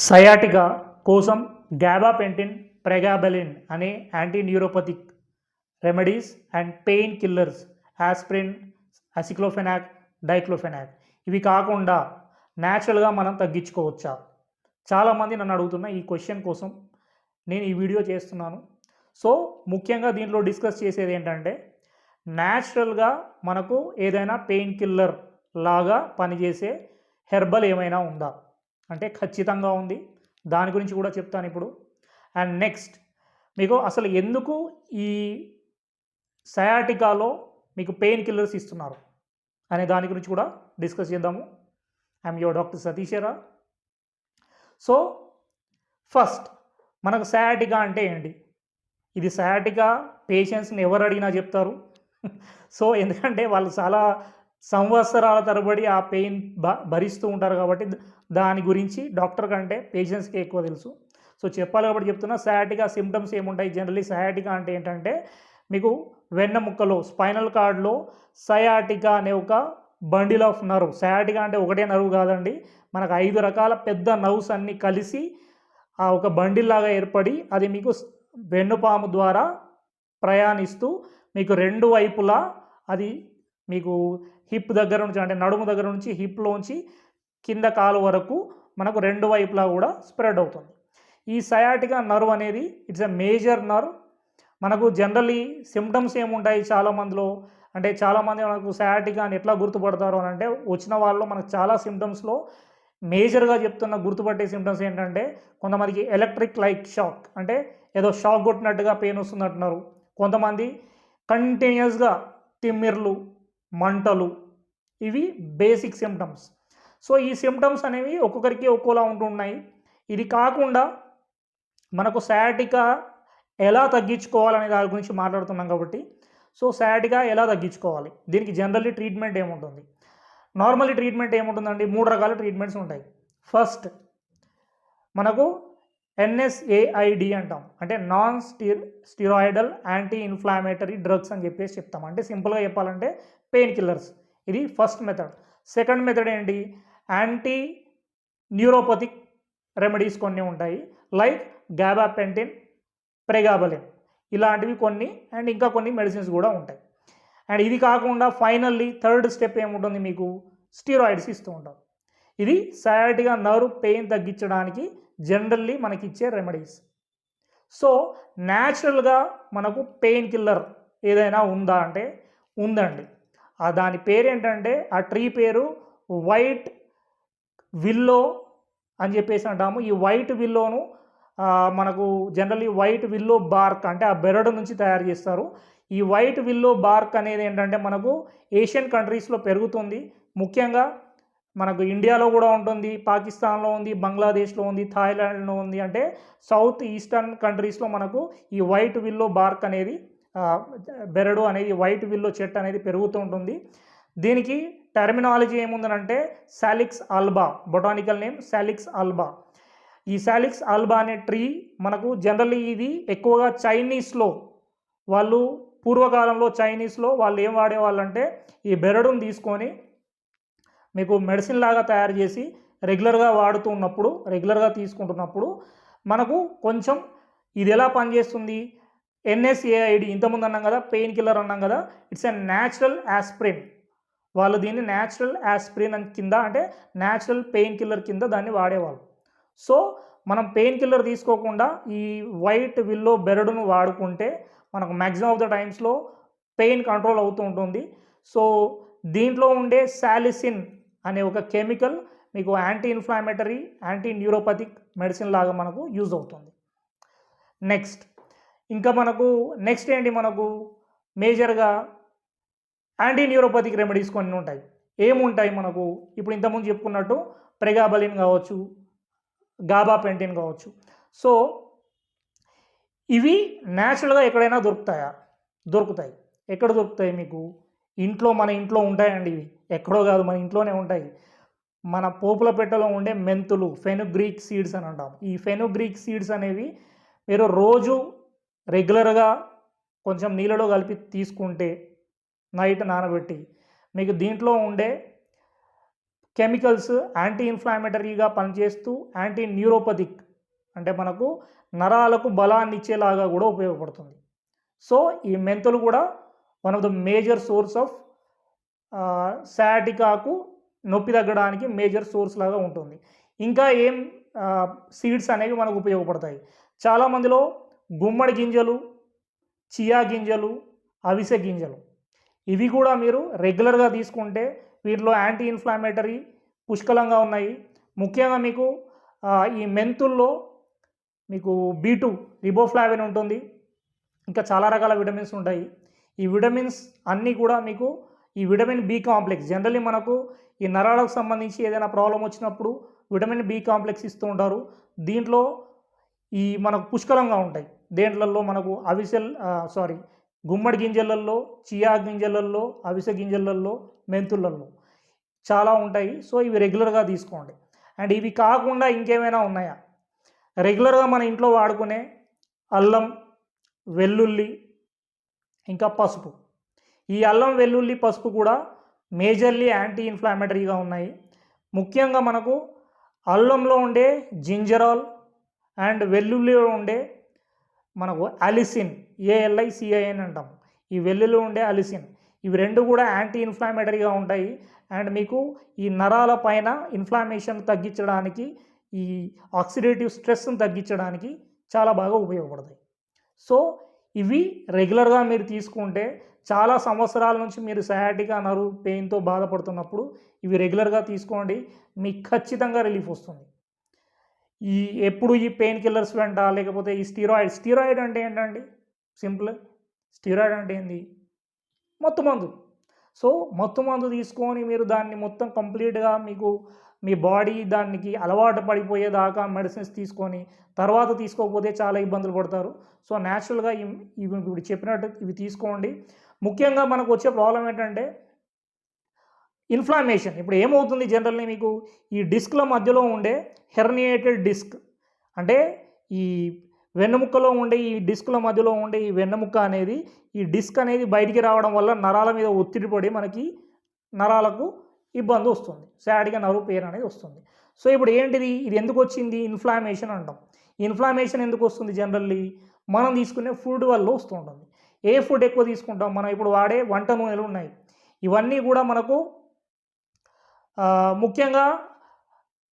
Sciatica కోసం gabapentin, pregabalin అనే anti neuropathic remedies and painkillers aspirin, aceclofenac, diclofenac ఇవి కాకుండా న్యాచురల్గా మనం తగ్గించుకోవచ్చా? చాలామంది నన్ను అడుగుతున్న ఈ క్వశ్చన్ కోసం నేను ఈ వీడియో చేస్తున్నాను. సో ముఖ్యంగా దీంట్లో డిస్కస్ చేసేది ఏంటంటే న్యాచురల్గా మనకు ఏదైనా పెయిన్ కిల్లర్ లాగా పనిచేసే హెర్బల్ ఏమైనా ఉందా అంటే ఖచ్చితంగా ఉంది. దాని గురించి కూడా చెప్తాను ఇప్పుడు. అండ్ నెక్స్ట్ మీకు అసలు ఎందుకు ఈ సయాటికాలో మీకు పెయిన్ కిల్లర్స్ ఇస్తున్నారు అనే దాని గురించి కూడా డిస్కస్ చేద్దాము. ఐఎమ్ యువర్ డాక్టర్ సతీషరా. సో ఫస్ట్ మనకు సయాటికా అంటే ఏంటి? ఇది సయాటికా పేషెంట్స్ని ఎవరు అడిగినా చెప్తారు. సో ఎందుకంటే వాళ్ళు చాలా సంవత్సరాల తరబడి ఆ పెయిన్ భరిస్తూ ఉంటారు కాబట్టి దాని గురించి డాక్టర్ కంటే పేషెంట్స్కి ఎక్కువ తెలుసు. సో చెప్పాలి కాబట్టి చెప్తున్నా. సయాటికా సిమ్టమ్స్ ఏముంటాయి? జనరల్లీ సయాటికా అంటే ఏంటంటే మీకు వెన్నెముక్కలో స్పైనల్ కార్డ్లో సయాటికా అనే ఒక బండిల్ ఆఫ్ నర్వ్. సయాటికా అంటే ఒకటే నర్వ్ కాదండి, మనకు 5 రకాల పెద్ద నర్వ్స్ అన్నీ కలిసి ఆ ఒక బండిల్ లాగా ఏర్పడి అది మీకు వెన్నుపాము ద్వారా ప్రయాణిస్తూ మీకు రెండు వైపులా అది మీకు హిప్ దగ్గర నుంచి అంటే నడుము దగ్గర నుంచి హిప్లోంచి కింద కాలు వరకు మనకు రెండు వైపులా కూడా స్ప్రెడ్ అవుతుంది. ఈ సయాటికా నర్వ్ అనేది ఇట్స్ ఎ మేజర్ నర్వ్. మనకు జనరల్లీ సిమ్టమ్స్ ఏముంటాయి చాలామందిలో అంటే చాలామంది మనకు సయాటికా అని ఎట్లా గుర్తుపడతారు అని అంటే వచ్చిన వాళ్ళు మనకు చాలా సిమ్టమ్స్లో మేజర్గా చెప్తున్న గుర్తుపట్టే సిమ్టమ్స్ ఏంటంటే కొంతమందికి ఎలక్ట్రిక్ లైక్ షాక్ అంటే ఏదో షాక్ కొట్టినట్టుగా పెయిన్ వస్తుందంటున్నారు. కొంతమంది కంటిన్యూస్గా తిమ్మిర్లు, మంటలు, ఇవి బేసిక్ సిమ్టమ్స్. సో ఈ సిమ్టమ్స్ అనేవి ఒక్కొక్కరికి ఒక్కోలా ఉంటున్నాయి. ఇది కాకుండా మనకు సయాటికా ఎలా తగ్గించుకోవాలనే దాని గురించి మాట్లాడుతున్నాం కాబట్టి సో సయాటికా ఎలా తగ్గించుకోవాలి, దీనికి జనరల్లీ ట్రీట్మెంట్ ఏముంటుంది? నార్మల్లీ ట్రీట్మెంట్ ఏముంటుందండి? 3 రకాల ట్రీట్మెంట్స్ ఉంటాయి. ఫస్ట్ మనకు ఎన్ఎస్ఏఐడి అంటాం, అంటే non steroidal anti inflammatory drugs అని చెప్పేసి చెప్తాం. అంటే సింపుల్గా చెప్పాలంటే పెయిన్ కిల్లర్స్. ఇది ఫస్ట్ మెథడ్. సెకండ్ మెథడ్ ఏంటి? యాంటీ న్యూరోపతిక్ రెమెడీస్ కొన్ని ఉంటాయి, లైక్ గాబాపెంటిన్, ప్రెగాబలిన్ ఇలాంటివి కొన్ని, అండ్ ఇంకా కొన్ని మెడిసిన్స్ కూడా ఉంటాయి. అండ్ ఇది కాకుండా ఫైనల్లీ థర్డ్ స్టెప్ ఏముంటుంది? మీకు స్టీరాయిడ్స్ ఇస్తూ ఉంటాం. ఇది సయాటికా నర్వ్ పెయిన్ తగ్గించడానికి జనరల్లీ మనకి ఇచ్చే రెమెడీస్. సో న్యాచురల్గా మనకు పెయిన్ కిల్లర్ ఏదైనా ఉందా అంటే ఉందండి. దాని పేరు ఏంటంటే ఆ ట్రీ పేరు వైట్ విల్లో అని చెప్పేసి అంటాము. ఈ వైట్ విల్లోను మనకు జనరల్లీ వైట్ విల్లో బార్క్ అంటే ఆ బెరడు నుంచి తయారు చేస్తారు. ఈ వైట్ విల్లో బార్క్ అనేది ఏంటంటే మనకు ఏషియన్ కంట్రీస్లో పెరుగుతుంది. ముఖ్యంగా మనకు ఇండియాలో కూడా ఉంటుంది, పాకిస్తాన్లో ఉంది, బంగ్లాదేశ్లో ఉంది, థాయిలాండ్లో ఉంది. అంటే సౌత్ ఈస్టర్న్ కంట్రీస్లో మనకు ఈ వైట్ విల్లో బార్క్ అనేది బెరడు అనేది వైట్ విల్లో చెట్టు అనేది పెరుగుతూ ఉంటుంది. దీనికి టర్మినాలజీ ఏముందనంటే Salix alba, botanical name Salix alba. ఈ సాలిక్స్ ఆల్బా అనే ట్రీ మనకు జనరల్లీ ఇది ఎక్కువగా చైనీస్లో వాళ్ళు పూర్వకాలంలో చైనీస్లో వాళ్ళు ఏం వాడేవాళ్ళంటే ఈ బెరడును తీసుకొని మీకు మెడిసిన్ లాగా తయారు చేసి రెగ్యులర్గా తీసుకుంటున్నప్పుడు మనకు కొంచెం ఇది ఎలా పనిచేస్తుంది? ఎన్ఎస్ఏఐడి ఇంతకుముందు అన్నాం కదా, పెయిన్ కిల్లర్ అన్నాం కదా, ఇట్స్ ఎ న్యాచురల్ ఆస్పిరిన్. వాళ్ళు దీన్ని న్యాచురల్ ఆస్పిరిన్ అని కింద అంటే న్యాచురల్ పెయిన్ కిల్లర్ కింద దాన్ని వాడేవాళ్ళు. సో మనం పెయిన్ కిల్లర్ తీసుకోకుండా ఈ వైట్ విల్లో బెరడును వాడుకుంటే మనకు మ్యాక్సిమం ఆఫ్ ద టైమ్స్లో పెయిన్ కంట్రోల్ అవుతూ ఉంటుంది. సో దీంట్లో ఉండే సాలిసిన్ అనే ఒక కెమికల్ మీకు anti inflammatory, anti neuropathic medicine లాగా మనకు యూజ్ అవుతుంది. ఇంకా మనకు నెక్స్ట్ ఏంటి? మనకు మేజర్గా యాంటీ న్యూరోపతిక్ రెమెడీస్ కొన్ని ఉంటాయి. ఏముంటాయి మనకు? ఇప్పుడు ఇంతకుముందు చెప్పుకున్నట్టు ప్రెగాబలిన్ కావచ్చు, గాబాపెంటిన్ కావచ్చు. సో ఇవి న్యాచురల్గా ఎక్కడైనా దొరుకుతాయి. ఎక్కడ దొరుకుతాయి? మీకు మన ఇంట్లో ఉంటాయండి. ఇవి ఎక్కడో కాదు, మన ఇంట్లోనే ఉంటాయి. మన పోపుల పెట్టెలో ఉండే మెంతులు, ఫెనుగ్రీక్ సీడ్స్ అని అంటాం. ఈ ఫెనుగ్రీక్ సీడ్స్ అనేవి మీరు రోజు రెగ్యులర్గా కొంచెం నీళ్ళలో కలిపి తీసుకుంటే నైట్ నానబెట్టి మీకు దీంట్లో ఉండే కెమికల్స్ యాంటీ ఇన్ఫ్లామేటరీగా పనిచేస్తూ యాంటీ న్యూరోపథిక్ అంటే మనకు నరాలకు బలాన్ని ఇచ్చేలాగా కూడా ఉపయోగపడుతుంది. సో ఈ మెంతులు కూడా one of the major source of సయాటికాకు నొప్పి తగ్గడానికి మేజర్ సోర్స్ లాగా ఉంటుంది. ఇంకా ఏం సీడ్స్ అనేవి మనకు ఉపయోగపడతాయి. చాలామందిలో గుమ్మడి గింజలు, చియా గింజలు, అవిసె గింజలు ఇవి కూడా మీరు రెగ్యులర్గా తీసుకుంటే వీటిలో యాంటీ ఇన్ఫ్లామేటరీ పుష్కలంగా ఉన్నాయి. ముఖ్యంగా మీకు ఈ మెంతుల్లో మీకు B2 రిబోఫ్లావిన్ ఉంటుంది. ఇంకా చాలా రకాల విటమిన్స్ ఉంటాయి. ఈ విటమిన్స్ అన్నీ కూడా మీకు ఈ విటమిన్ B కాంప్లెక్స్ జనరల్లీ మనకు ఈ నరాలకు సంబంధించి ఏదైనా ప్రాబ్లం వచ్చినప్పుడు విటమిన్ B కాంప్లెక్స్ ఇస్తూ ఉంటారు. దీంట్లో ఈ మనకు పుష్కలంగా ఉంటాయి. దేంట్లలో మనకు గుమ్మడి గింజలలో, చియా గింజలలో, అవిసె గింజలలో, మెంతులలో చాలా ఉంటాయి. సో ఇవి రెగ్యులర్గా తీసుకోండి. అండ్ ఇవి కాకుండా ఇంకేమైనా ఉన్నాయా? రెగ్యులర్గా మన ఇంట్లో వాడుకునే అల్లం, వెల్లుల్లి, ఇంకా పసుపు. ఈ అల్లం, వెల్లుల్లి, పసుపు కూడా మేజర్లీ యాంటీ ఇన్ఫ్లామేటరీగా ఉన్నాయి. ముఖ్యంగా మనకు అల్లంలో ఉండే జింజరాల్ అండ్ వెల్లుల్లిలో ఉండే మనకు అలిసిన్, ALICIN అంటాం. ఈ వెల్లుల్లిలో ఉండే అలిసిన్ ఇవి రెండు కూడా యాంటీ ఇన్ఫ్లామేటరీగా ఉంటాయి. అండ్ మీకు ఈ నరాల పైన ఇన్ఫ్లామేషన్ తగ్గించడానికి, ఈ ఆక్సిడేటివ్ స్ట్రెస్ని తగ్గించడానికి చాలా బాగా ఉపయోగపడతాయి. సో ఇవి రెగ్యులర్గా మీరు తీసుకుంటే చాలా సంవత్సరాల నుంచి మీరు సయాటికా నర్వ్ పెయిన్తో బాధపడుతున్నప్పుడు ఇవి రెగ్యులర్గా తీసుకోండి, మీకు ఖచ్చితంగా రిలీఫ్ వస్తుంది. ఎప్పుడు ఈ పెయిన్ కిల్లర్స్ వెంట లేకపోతే ఈ స్టీరాయిడ్ అంటే ఏంటండి? సింపుల్. స్టీరాయిడ్ అంటే ఏంది? మత్తు మందు. సో మత్తు మందు తీసుకొని మీరు దాన్ని మొత్తం కంప్లీట్గా మీకు మీ బాడీ దానికి అలవాటు పడిపోయేదాకా మెడిసిన్స్ తీసుకొని తర్వాత తీసుకోకపోతే చాలా ఇబ్బందులు పడతారు. సో న్యాచురల్గా ఇవి ఇప్పుడు చెప్పినట్టు ఇవి తీసుకోండి. ముఖ్యంగా మనకు వచ్చే ప్రాబ్లం ఏంటంటే ఇన్ఫ్లామేషన్. ఇప్పుడు ఏమవుతుంది జనరల్లీ మీకు ఈ డిస్క్ల మధ్యలో ఉండే హెర్నియేటెడ్ డిస్క్ అంటే ఈ వెన్నెముక్కలో ఉండే ఈ డిస్క్ల మధ్యలో ఉండే ఈ వెన్నెముక్క అనేది ఈ డిస్క్ అనేది బయటికి రావడం వల్ల నరాల మీద ఒత్తిడి పడి మనకి నరాలకు ఇబ్బంది వస్తుంది. సయాటికా నర్వ్ పెయిన్ అనేది వస్తుంది. సో ఇప్పుడు ఏంటిది? ఇది ఎందుకు వచ్చింది? ఇన్ఫ్లామేషన్ అంటాం. ఇన్ఫ్లామేషన్ ఎందుకు వస్తుంది? జనరల్లీ మనం తీసుకునే ఫుడ్ వల్ల వస్తూ ఉంటుంది. ఏ ఫుడ్ ఎక్కువ తీసుకుంటాం? మనం ఇప్పుడు వాడే వంట నూనెలు ఉన్నాయి. ఇవన్నీ కూడా మనకు ముఖ్యంగా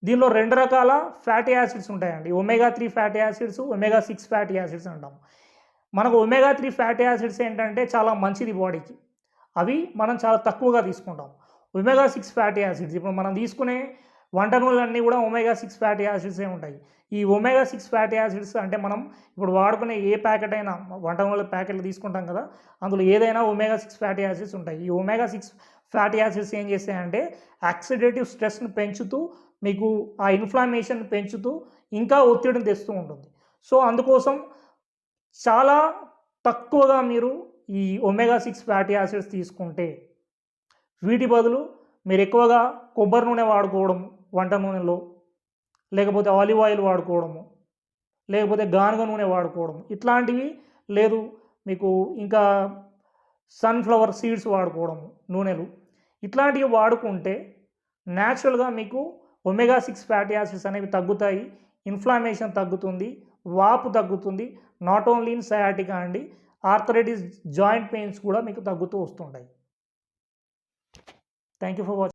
దీనిలో 2 రకాల ఫ్యాటీ యాసిడ్స్ ఉంటాయండి. omega-3 fatty acids, omega-6 fatty acids అంటాం. మనకు omega-3 ఫ్యాటీ యాసిడ్స్ ఏంటంటే చాలా మంచిది బాడీకి. అవి మనం చాలా తక్కువగా తీసుకుంటాం. omega-6 ఫ్యాటీ యాసిడ్స్ ఇప్పుడు మనం తీసుకునే వంట నూనెలన్నీ కూడా omega-6 ఫ్యాటీ యాసిడ్సే ఉంటాయి. ఈ omega-6 ఫ్యాటీ యాసిడ్స్ అంటే మనం ఇప్పుడు వాడుకునే ఏ ప్యాకెట్ అయినా వంట నూనెల ప్యాకెట్లు తీసుకుంటాం కదా, అందులో ఏదైనా omega-6 ఫ్యాటీ యాసిడ్స్ ఉంటాయి. ఈ omega-6 ఫ్యాటీ యాసిడ్స్ ఏం చేస్తాయంటే ఆక్సిడేటివ్ స్ట్రెస్ని పెంచుతూ మీకు ఆ ఇన్ఫ్లామేషన్ పెంచుతూ ఇంకా ఒత్తిడిని తెస్తూ ఉంటుంది. సో అందుకోసం చాలా తక్కువగా మీరు ఈ omega-6 ఫ్యాటీ యాసిడ్స్ తీసుకుంటే వీటి బదులు మీరు ఎక్కువగా కొబ్బరి నూనె వాడుకోవడం వంట నూనెలో, లేకపోతే ఆలివ్ ఆయిల్ వాడుకోవడము, లేకపోతే గానుగ నూనె వాడుకోవడం, ఇట్లాంటివి లేదు మీకు ఇంకా సన్ఫ్లవర్ సీడ్స్ వాడుకోవడము నూనెలు, ఇట్లాంటివి వాడుకుంటే న్యాచురల్గా మీకు omega-6 ఫ్యాటీ యాసిడ్స్ అనేవి తగ్గుతాయి, ఇన్ఫ్లామేషన్ తగ్గుతుంది, వాపు తగ్గుతుంది. నాట్ ఓన్లీ ఇన్ సయాటికా అండి, ఆర్థరైటిస్ జాయింట్ పెయిన్స్ కూడా మీకు తగ్గుతూ వస్తుంటాయి. Thank you for watching.